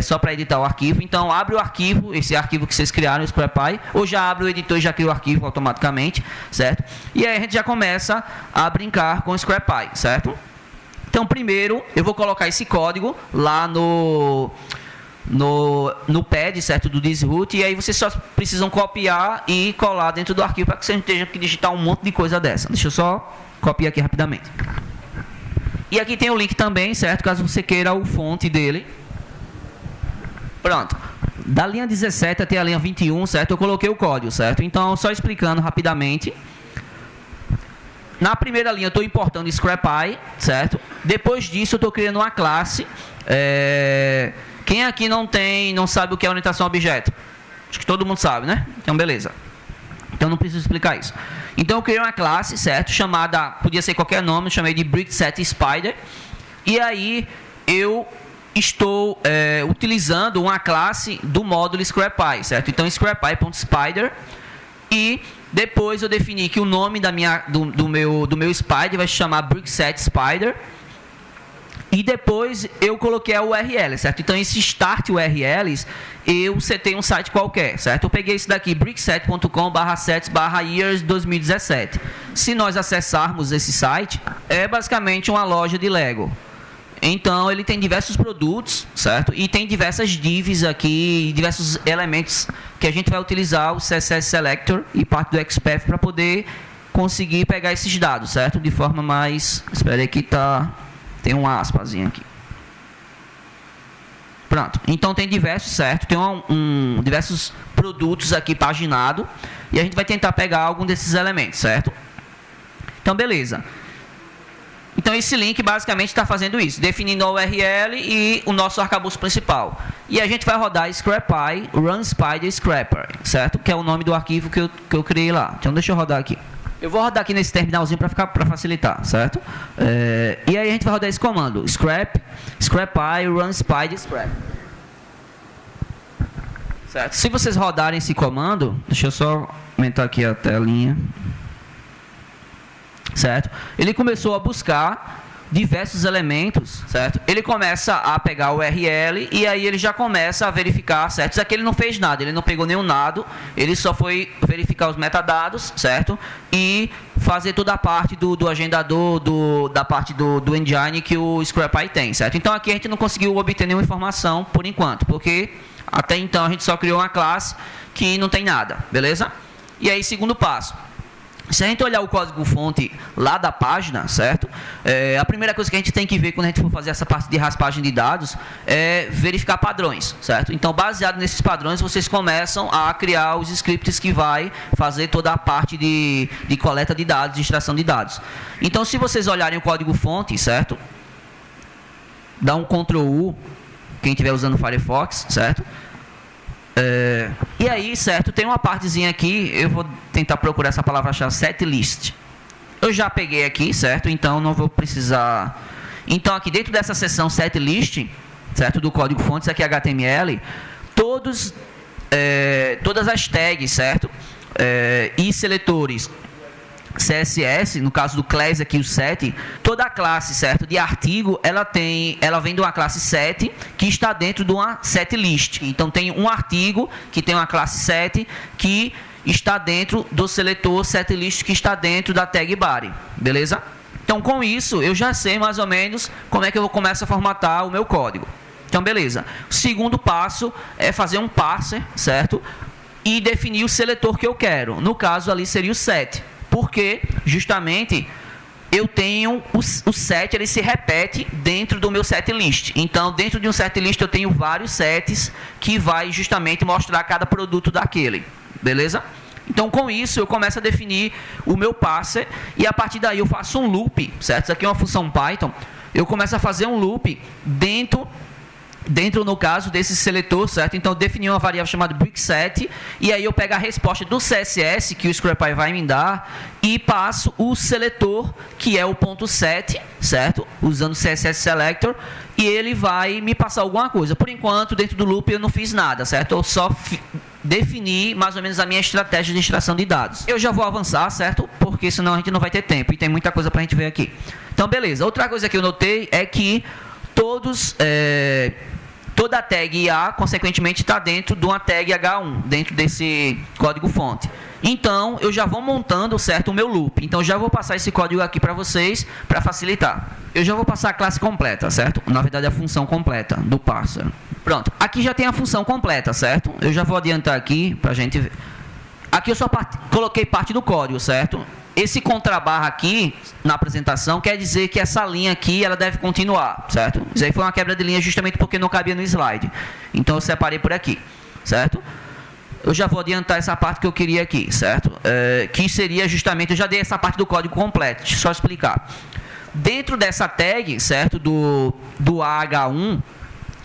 Só para editar o arquivo. Então, abre o arquivo, esse arquivo que vocês criaram, o scrapy, ou já abre o editor e já cria o arquivo automaticamente, certo? E aí a gente já começa a brincar com o scrapy, certo? Então, primeiro, eu vou colocar esse código lá no pad, certo, do disroot, e aí vocês só precisam copiar e colar dentro do arquivo para que vocês não tenham que digitar um monte de coisa dessa. Deixa eu só copiar aqui rapidamente. E aqui tem o link também, certo, caso você queira o fonte dele. Pronto. Da linha 17 até a linha 21, certo, eu coloquei o código, certo? Então, só explicando rapidamente. Na primeira linha eu estou importando scrapy, certo? Depois disso eu estou criando uma classe. Quem aqui não sabe o que é orientação a objeto? Acho que todo mundo sabe, né? Então, beleza. Então, não preciso explicar isso. Então, eu criei uma classe, certo? Chamada, podia ser qualquer nome, eu chamei de BrickSetSpider. E aí, eu estou utilizando uma classe do módulo scrapy, certo? Então, scrapy.spider. E depois eu defini que o nome do meu spider vai se chamar BrickSetSpider. E depois eu coloquei a URL, certo? Então, esse start URLs, eu setei um site qualquer, certo? Eu peguei esse daqui, brickset.com/sets/years 2017. Se nós acessarmos esse site, é basicamente uma loja de Lego. Então, ele tem diversos produtos, certo? E tem diversas divs aqui, diversos elementos que a gente vai utilizar o CSS Selector e parte do XPath para poder conseguir pegar esses dados, certo? De forma mais... Espera aí que tem um aspazinho aqui. Pronto. Então, tem diversos, certo? Tem diversos produtos aqui paginados. E a gente vai tentar pegar algum desses elementos, certo? Então, beleza. Então, esse link basicamente está fazendo isso. Definindo a URL e o nosso arcabouço principal. E a gente vai rodar scrapy run spider scrapper, certo? Que é o nome do arquivo que eu criei lá. Então, deixa eu rodar aqui. Eu vou rodar aqui nesse terminalzinho para facilitar, certo? E aí a gente vai rodar esse comando, scrapy run spider scrap. Certo? Se vocês rodarem esse comando, deixa eu só aumentar aqui a telinha. Certo? Ele começou a buscar diversos elementos, certo? Ele começa a pegar o URL e aí ele já começa a verificar, certo? Isso aqui ele não fez nada, ele não pegou nenhum dado, ele só foi verificar os metadados, certo? E fazer toda a parte do agendador, da parte do engine que o scrapy tem, certo? Então aqui a gente não conseguiu obter nenhuma informação por enquanto, porque até então a gente só criou uma classe que não tem nada, beleza? E aí, segundo passo. Se a gente olhar o código-fonte lá da página, certo? A primeira coisa que a gente tem que ver quando a gente for fazer essa parte de raspagem de dados é verificar padrões, certo? Então, baseado nesses padrões, vocês começam a criar os scripts que vai fazer toda a parte de coleta de dados, de extração de dados. Então, se vocês olharem o código-fonte, certo? Dá um Ctrl+U, quem estiver usando o Firefox, certo? E aí, certo, tem uma partezinha aqui, eu vou tentar procurar essa palavra-chave, setlist. Eu já peguei aqui, certo? Então, não vou precisar... Então, aqui dentro dessa seção setlist, certo, do código-fonte, isso aqui é HTML, todas as tags, certo? E seletores CSS, no caso do class aqui, o set, toda a classe, certo, de artigo, ela vem de uma classe set que está dentro de uma setlist. Então, tem um artigo que tem uma classe set que está dentro do seletor setlist que está dentro da tag body, beleza? Então, com isso, eu já sei mais ou menos como é que eu começo a formatar o meu código. Então, beleza. O segundo passo é fazer um parser, certo? E definir o seletor que eu quero. No caso, ali seria o set. Porque, justamente, eu tenho o set, ele se repete dentro do meu setlist. Então, dentro de um setlist, eu tenho vários sets que vai justamente mostrar cada produto daquele. Beleza? Então, com isso, eu começo a definir o meu parser e, a partir daí, eu faço um loop, certo? Isso aqui é uma função Python. Eu começo a fazer um loop dentro, no caso, desse seletor, certo? Então, eu defini uma variável chamada brickset, e aí eu pego a resposta do CSS, que o scrapy vai me dar, e passo o seletor, que é o .set, certo? Usando o CSS Selector, e ele vai me passar alguma coisa. Por enquanto, dentro do loop, eu não fiz nada, certo? Eu só defini, mais ou menos, a minha estratégia de extração de dados. Eu já vou avançar, certo? Porque senão a gente não vai ter tempo, e tem muita coisa para a gente ver aqui. Então, beleza. Outra coisa que eu notei é que toda a tag IA, consequentemente, está dentro de uma tag H1, dentro desse código-fonte. Então, eu já vou montando, certo, o meu loop. Então, já vou passar esse código aqui para vocês, para facilitar. Eu já vou passar a classe completa, certo? Na verdade, a função completa do parser. Pronto. Aqui já tem a função completa, certo? Eu já vou adiantar aqui, para a gente ver. Aqui eu só coloquei parte do código, certo? Esse contrabarra aqui, na apresentação, quer dizer que essa linha aqui, ela deve continuar, certo? Isso aí foi uma quebra de linha justamente porque não cabia no slide. Então, eu separei por aqui, certo? Eu já vou adiantar essa parte que eu queria aqui, certo? Que seria justamente, eu já dei essa parte do código completo, deixa eu só explicar. Dentro dessa tag, certo, do AH1,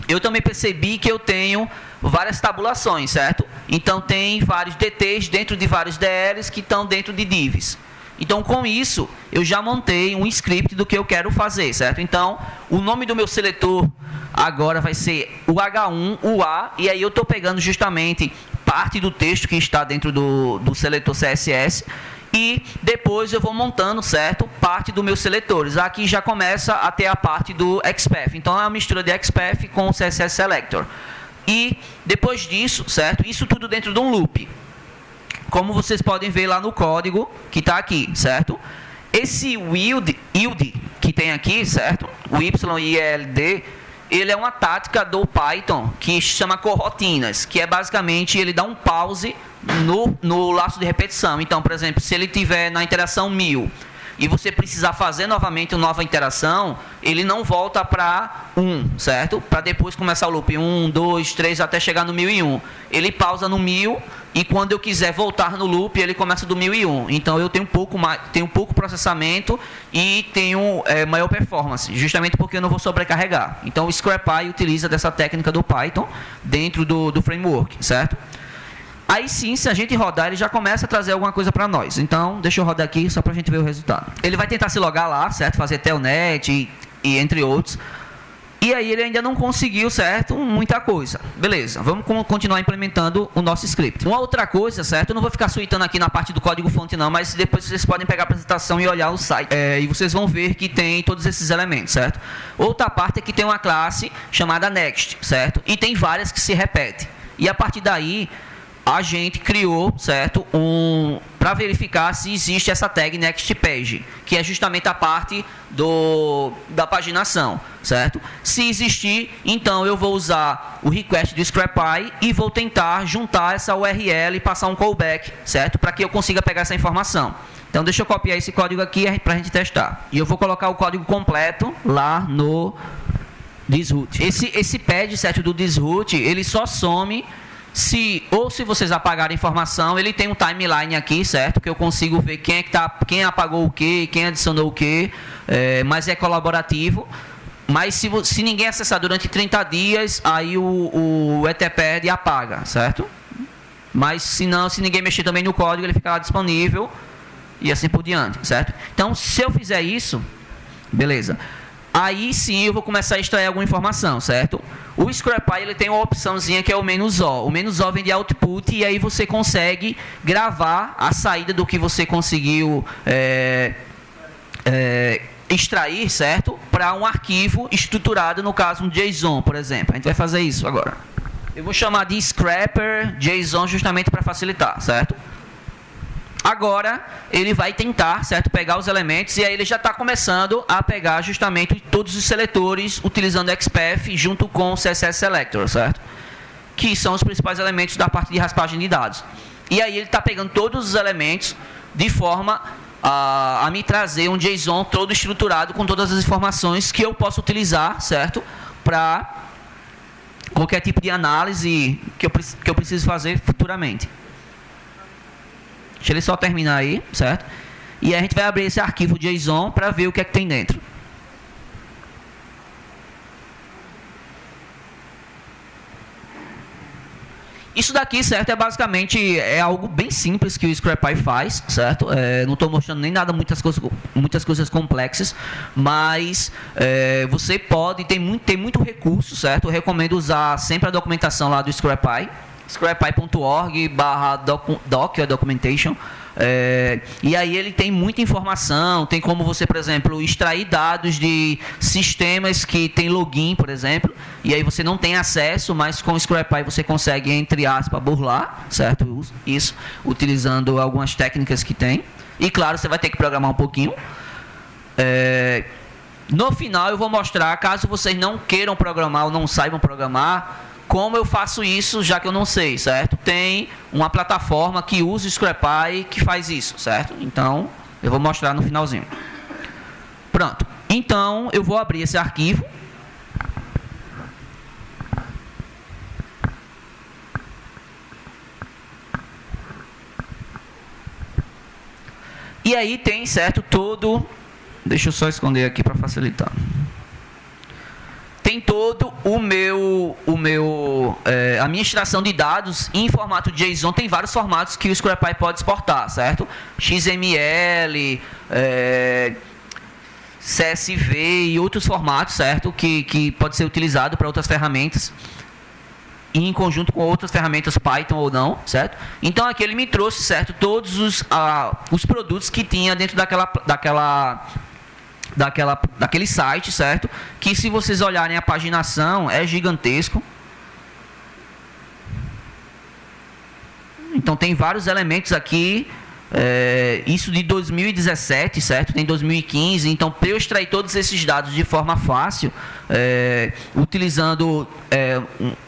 eu também percebi que eu tenho várias tabulações, certo? Então, tem vários DTs dentro de vários DLs que estão dentro de divs. Então, com isso, eu já montei um script do que eu quero fazer, certo? Então, o nome do meu seletor agora vai ser o H1, o A, e aí eu estou pegando justamente parte do texto que está dentro do seletor CSS E depois eu vou montando, certo, parte dos meus seletores. Aqui já começa a ter a parte do XPath. Então é uma mistura de XPath com o CSS Selector. E depois disso, certo, isso tudo dentro de um loop. Como vocês podem ver lá no código que está aqui, certo? Esse yield que tem aqui, certo? O YILD, ele é uma tática do Python que chama coroutinas, que é basicamente ele dá um pause no laço de repetição. Então, por exemplo, se ele tiver na interação 1000 e você precisar fazer novamente uma nova interação, ele não volta para 1, certo? Para depois começar o loop 1, 2, 3, até chegar no 1001. Ele pausa no 1000 e quando eu quiser voltar no loop, ele começa do 1001. Então, eu tenho pouco processamento e tenho maior performance, justamente porque eu não vou sobrecarregar. Então, o Scrapy utiliza dessa técnica do Python dentro do framework, certo? Aí sim, se a gente rodar, ele já começa a trazer alguma coisa para nós. Então, deixa eu rodar aqui só para a gente ver o resultado. Ele vai tentar se logar lá, certo? Fazer telnet e entre outros. E aí ele ainda não conseguiu, certo? Muita coisa. Beleza, vamos continuar implementando o nosso script. Uma outra coisa, certo? Eu não vou ficar suitando aqui na parte do código-fonte não, mas depois vocês podem pegar a apresentação e olhar o site. E vocês vão ver que tem todos esses elementos, certo? Outra parte é que tem uma classe chamada Next, certo? E tem várias que se repetem. E a partir daí a gente criou, certo, para verificar se existe essa tag next page, que é justamente a parte da paginação, certo? Se existir, então eu vou usar o request do Scrapy e vou tentar juntar essa URL e passar um callback, certo? Para que eu consiga pegar essa informação. Então, deixa eu copiar esse código aqui para a gente testar. E eu vou colocar o código completo lá no thisroot. Esse pad, certo, do thisroot, ele só some se vocês apagarem a informação, ele tem um timeline aqui, certo? Que eu consigo ver quem apagou o que, quem adicionou o que, mas é colaborativo. Mas se ninguém acessar durante 30 dias, aí o etpad apaga, certo? Mas se ninguém mexer também no código, ele fica lá disponível e assim por diante, certo? Então, se eu fizer isso, beleza. Aí sim eu vou começar a extrair alguma informação, certo? O Scrapy ele tem uma opçãozinha que é o "-o". O "-o" vem de output e aí você consegue gravar a saída do que você conseguiu extrair, certo? Para um arquivo estruturado, no caso um JSON, por exemplo. A gente vai fazer isso agora. Eu vou chamar de scrapper JSON justamente para facilitar, certo? Agora, ele vai tentar, certo, pegar os elementos e aí ele já está começando a pegar justamente todos os seletores utilizando XPath junto com o CSS Selector, certo? Que são os principais elementos da parte de raspagem de dados. E aí ele está pegando todos os elementos de forma a me trazer um JSON todo estruturado com todas as informações que eu posso utilizar, certo? Para qualquer tipo de análise que eu preciso fazer futuramente. Deixa ele só terminar aí, certo? E a gente vai abrir esse arquivo JSON para ver o que é que tem dentro. Isso daqui, certo, basicamente algo bem simples que o Scrapy faz, certo? Não estou mostrando nem nada, muitas coisas complexas, mas você pode, tem muito recurso, certo? Eu recomendo usar sempre a documentação lá do Scrapy. scrapy.org/documentation. E aí ele tem muita informação, tem como você, por exemplo, extrair dados de sistemas que tem login, por exemplo, e aí você não tem acesso, mas com o Scrapy você consegue, entre aspas, burlar, certo? Isso, utilizando algumas técnicas que tem. E claro, você vai ter que programar um pouquinho. No final eu vou mostrar, caso vocês não queiram programar ou não saibam programar, como eu faço isso, já que eu não sei, certo? Tem uma plataforma que usa o Scrapy que faz isso, certo? Então, eu vou mostrar no finalzinho. Pronto. Então, eu vou abrir esse arquivo. E aí tem, certo, todo... Deixa eu só esconder aqui para facilitar. Tem todo a minha extração de dados em formato JSON. Tem vários formatos que o Scrapy pode exportar, certo? XML, CSV e outros formatos, certo? Que pode ser utilizado para outras ferramentas. e em conjunto com outras ferramentas Python ou não, certo? Então aqui ele me trouxe, certo, todos os produtos que tinha dentro daquele site, certo? Que se vocês olharem a paginação é gigantesco. Então tem vários elementos aqui. Isso de 2017, certo? Tem 2015. Então, para eu extrair todos esses dados de forma fácil, utilizando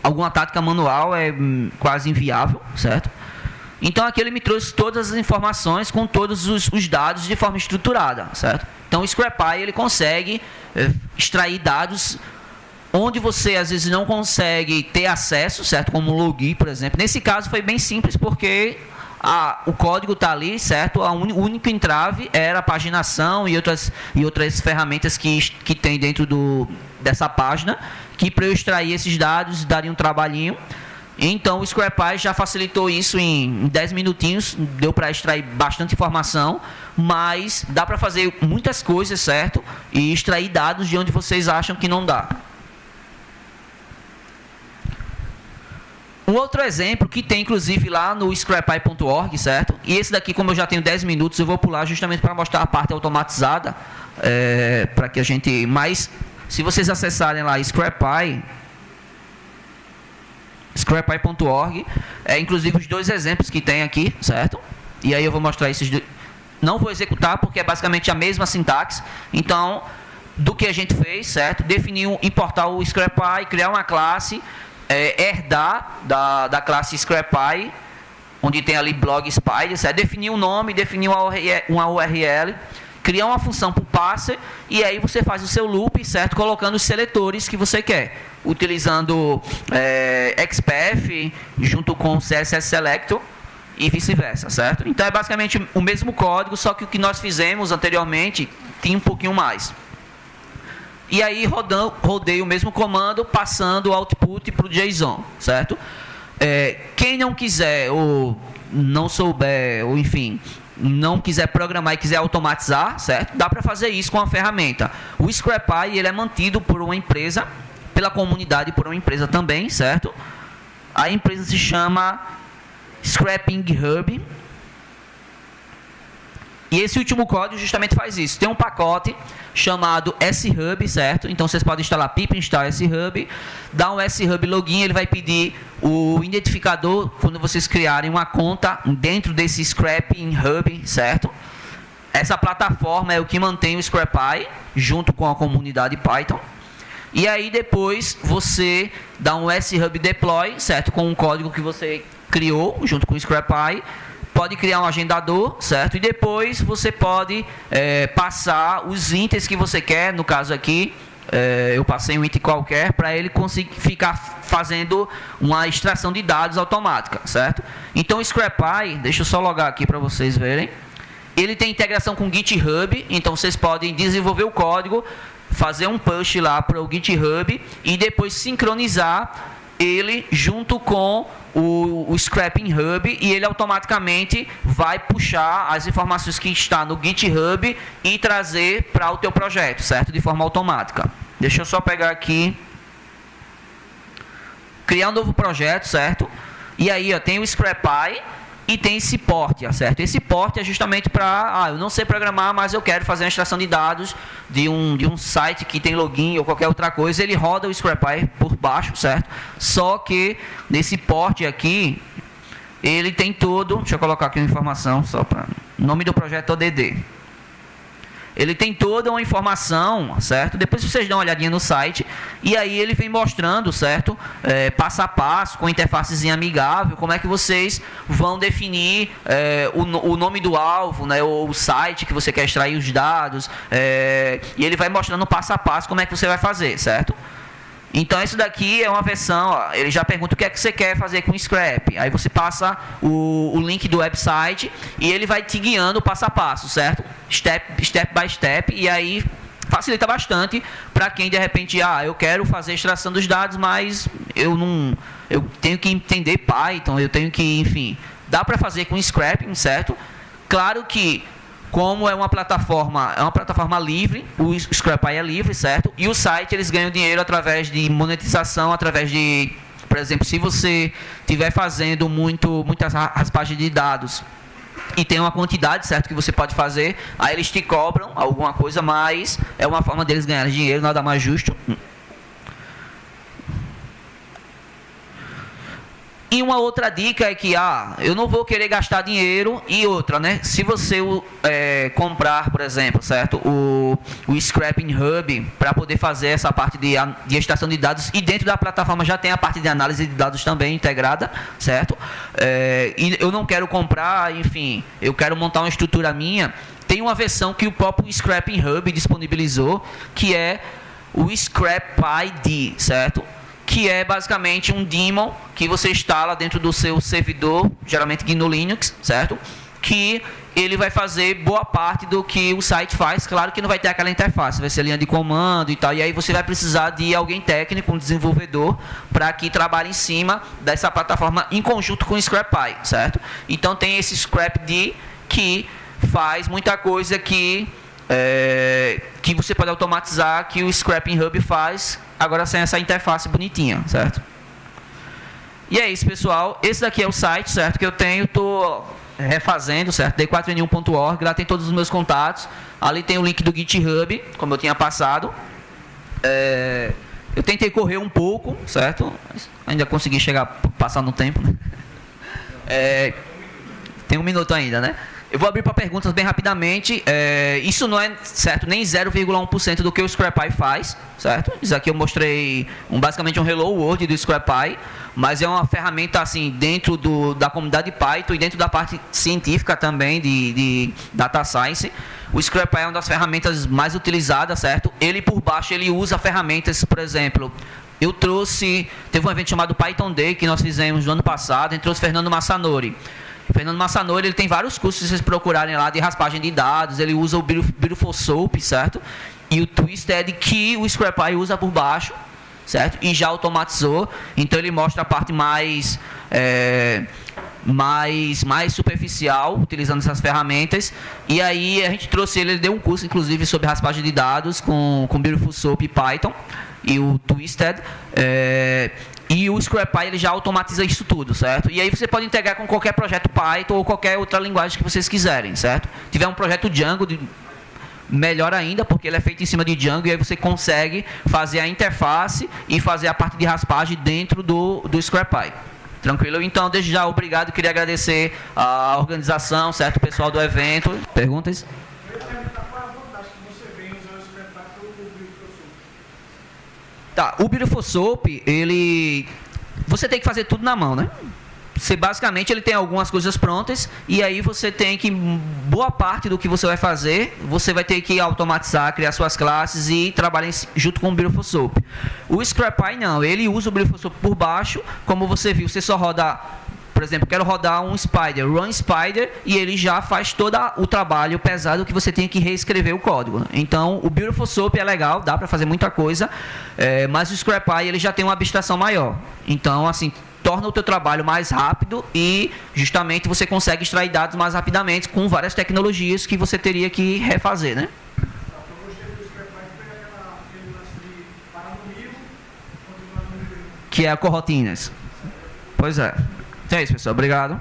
alguma tática manual, é quase inviável, certo? Então, aqui ele me trouxe todas as informações com todos os dados de forma estruturada, certo? Então, o ScrapEye, ele consegue extrair dados onde você, às vezes, não consegue ter acesso, certo? Como o login, por exemplo. Nesse caso, foi bem simples, porque o código está ali, certo? O único entrave era a paginação e outras ferramentas que tem dentro dessa página, que para eu extrair esses dados daria um trabalhinho. Então o ScrapEye já facilitou isso em 10 minutinhos, deu para extrair bastante informação, mas dá para fazer muitas coisas, certo? E extrair dados de onde vocês acham que não dá. Um outro exemplo que tem, inclusive, lá no scrapeye.org, certo? E esse daqui, como eu já tenho 10 minutos, eu vou pular justamente para mostrar a parte automatizada, para que a gente... Mas, se vocês acessarem lá scrapeye.org, inclusive os dois exemplos que tem aqui, certo? E aí eu vou mostrar esses dois. Não vou executar, porque é basicamente a mesma sintaxe. Então, do que a gente fez, certo? Definir, importar o ScrapEye, criar uma classe... herdar da classe ScrapEye, onde tem ali blog spider, certo? Definir um nome, definir uma URL, criar uma função para o parser, e aí você faz o seu loop, certo? Colocando os seletores que você quer, utilizando XPath junto com CSS Selector e vice-versa, certo? Então é basicamente o mesmo código, só que o que nós fizemos anteriormente tinha um pouquinho mais. E aí rodei o mesmo comando, passando o output para o JSON, certo? Quem não quiser, ou não souber, ou enfim, não quiser programar e quiser automatizar, certo? Dá para fazer isso com a ferramenta. O ScrapEye, ele é mantido por uma empresa, pela comunidade, por uma empresa também, certo? A empresa se chama Scrapping Hub. E esse último código justamente faz isso. Tem um pacote chamado shub, certo? Então vocês podem instalar pip install shub, dá um shub login, ele vai pedir o identificador quando vocês criarem uma conta dentro desse Scrapping Hub, certo? Essa plataforma é o que mantém o ScrapEye junto com a comunidade Python. E aí depois você dá um shub deploy, certo? Com um código que você criou junto com o ScrapEye. Pode criar um agendador, certo? E depois você pode passar os inters que você quer. No caso aqui, eu passei um int qualquer para ele conseguir ficar fazendo uma extração de dados automática, certo? Então o ScrapEye, deixa eu só logar aqui para vocês verem. Ele tem integração com o GitHub, então vocês podem desenvolver o código, fazer um push lá para o GitHub e depois sincronizar ele junto com o Scrapping Hub, e ele automaticamente vai puxar as informações que está no GitHub e trazer para o teu projeto, certo? De forma automática. Deixa eu só pegar aqui, criar um novo projeto, certo? E aí, ó, tem o ScrapEye e tem esse port, certo? Esse port é justamente para, eu não sei programar, mas eu quero fazer uma extração de dados de um site que tem login ou qualquer outra coisa. Ele roda o ScrapEye por baixo, certo? Só que nesse port aqui, ele tem todo, deixa eu colocar aqui uma informação só para, o nome do projeto é ODD. Ele tem toda uma informação, certo? Depois vocês dão uma olhadinha no site, e aí ele vem mostrando, certo? Passo a passo, com interfacezinha amigável, como é que vocês vão definir o nome do alvo, né? Ou o site que você quer extrair os dados, e ele vai mostrando passo a passo como é que você vai fazer, certo? Então, isso daqui é uma versão, ó, ele já pergunta o que é que você quer fazer com o Scrap. Aí você passa o link do website e ele vai te guiando passo a passo, certo? Step by step, e aí facilita bastante para quem de repente, eu quero fazer extração dos dados, mas eu tenho que entender Python, eu tenho que, enfim, dá para fazer com Scrapping, certo? Claro que, como é uma plataforma livre, o ScrapEye é livre, certo? E o site, eles ganham dinheiro através de monetização, através de Por exemplo, se você estiver fazendo muitas raspagens de dados e tem uma quantidade, certo, que você pode fazer, aí eles te cobram alguma coisa, mas é uma forma deles ganharem dinheiro, nada mais justo. E uma outra dica é que, eu não vou querer gastar dinheiro. E outra, né? Se você comprar, por exemplo, certo? O Scrapping Hub para poder fazer essa parte de extração de dados, e dentro da plataforma já tem a parte de análise de dados também integrada, certo? E eu não quero comprar, enfim, eu quero montar uma estrutura minha. Tem uma versão que o próprio Scrapping Hub disponibilizou, que é o ScrapID, certo? Que é basicamente um daemon que você instala dentro do seu servidor, geralmente GNU Linux, certo? Que ele vai fazer boa parte do que o site faz. Claro que não vai ter aquela interface, vai ser linha de comando e tal, e aí você vai precisar de alguém técnico, um desenvolvedor, para que trabalhe em cima dessa plataforma em conjunto com o ScrapID, certo? Então tem esse ScrapID que faz muita coisa que você pode automatizar, que o Scrapping Hub faz, agora sem essa interface bonitinha, certo? E é isso, pessoal. Esse daqui é o site, certo, que eu tenho, estou refazendo, certo, d4n1.org, lá tem todos os meus contatos, ali tem o link do GitHub, como eu tinha passado. Eu tentei correr um pouco, certo, mas ainda consegui passar no tempo, né? Tem um minuto ainda, né? Eu vou abrir para perguntas bem rapidamente. Isso não é, certo, nem 0,1% do que o ScrapID faz, certo? Isso aqui eu mostrei basicamente um Hello World do ScrapID, mas é uma ferramenta assim dentro da comunidade Python e dentro da parte científica também de Data Science. O ScrapID é uma das ferramentas mais utilizadas, certo? Ele por baixo ele usa ferramentas, por exemplo, teve um evento chamado Python Day que nós fizemos no ano passado, trouxe Fernando Massanori. Fernando Massanori, ele tem vários cursos, se vocês procurarem lá, de raspagem de dados. Ele usa o Beautiful Soap, certo? E o Twisted, que o ScrapID usa por baixo, certo? E já automatizou. Então ele mostra a parte mais superficial, utilizando essas ferramentas. E aí a gente trouxe ele deu um curso, inclusive, sobre raspagem de dados com Beautiful Soap e Python. E o Twisted. E o ScrapID ele já automatiza isso tudo, certo? E aí você pode integrar com qualquer projeto Python ou qualquer outra linguagem que vocês quiserem, certo? Se tiver um projeto Django, melhor ainda, porque ele é feito em cima de Django, e aí você consegue fazer a interface e fazer a parte de raspagem dentro do ScrapID. Tranquilo? Então, desde já, obrigado. Queria agradecer a organização, certo? O pessoal do evento. Perguntas? Tá, o Beautiful Soap, você tem que fazer tudo na mão, né? Basicamente, ele tem algumas coisas prontas, e aí você tem que, boa parte do que você vai fazer, você vai ter que automatizar, criar suas classes e trabalhar junto com o Beautiful Soap. O ScrapID não, ele usa o Beautiful Soap por baixo, como você viu, você só roda, por exemplo, quero rodar um Spider, Run Spider, e ele já faz todo o trabalho pesado que você tem que reescrever o código. Então, o Beautiful Soap é legal, dá para fazer muita coisa, mas o ScrapID ele já tem uma abstração maior. Então, assim, torna o teu trabalho mais rápido e, justamente, você consegue extrair dados mais rapidamente com várias tecnologias que você teria que refazer, né? Que é a coroutinas. Pois é. Então é isso, pessoal. Obrigado.